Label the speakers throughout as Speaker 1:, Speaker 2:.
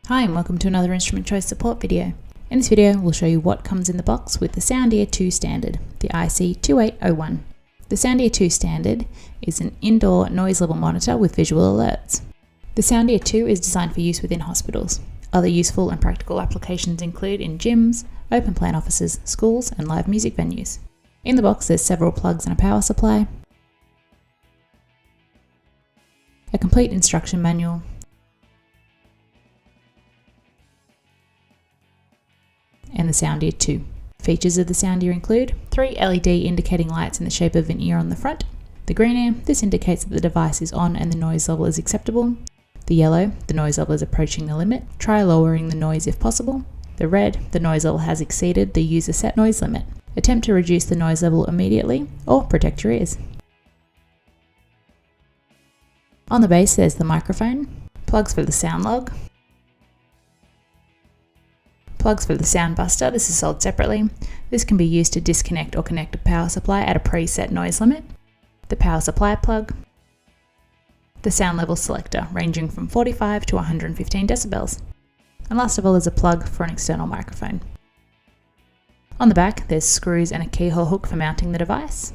Speaker 1: Hi and welcome to another Instrument Choice support video. In this video we'll show you what comes in the box with the SoundEAR II Standard, the IC-2801. The SoundEAR II Standard is an indoor noise level monitor with visual alerts. The SoundEAR II is designed for use within hospitals. Other useful and practical applications include in gyms, open plan offices, schools and live music venues. In the box there's several plugs and a power supply, a complete instruction manual, and the SoundEAR II. Features of the SoundEAR include 3 LED indicating lights in the shape of an ear on the front. The green ear, this indicates that the device is on and the noise level is acceptable. The yellow, the noise level is approaching the limit. Try lowering the noise if possible. The red, the noise level has exceeded the user set noise limit. Attempt to reduce the noise level immediately or protect your ears. On the base there's the microphone, plugs for the sound log, plugs for the sound buster, this is sold separately. This can be used to disconnect or connect a power supply at a preset noise limit. The power supply plug. The sound level selector, ranging from 45 to 115 decibels. And last of all is a plug for an external microphone. On the back there's screws and a keyhole hook for mounting the device.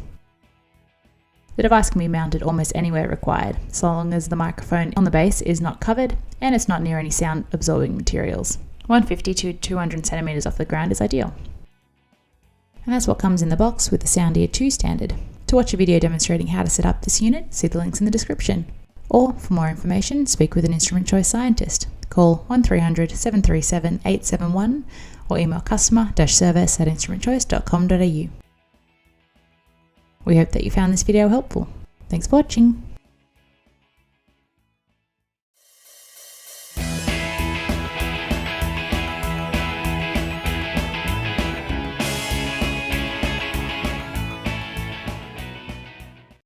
Speaker 1: The device can be mounted almost anywhere required, so long as the microphone on the base is not covered and it's not near any sound absorbing materials. 150 to 200 centimeters off the ground is ideal. And that's what comes in the box with the SoundEAR II Standard. To watch a video demonstrating how to set up this unit, see the links in the description. Or for more information, speak with an Instrument Choice scientist. Call 1300 737 871 or email customer-service@instrumentchoice.com.au. We hope that you found this video helpful. Thanks for watching.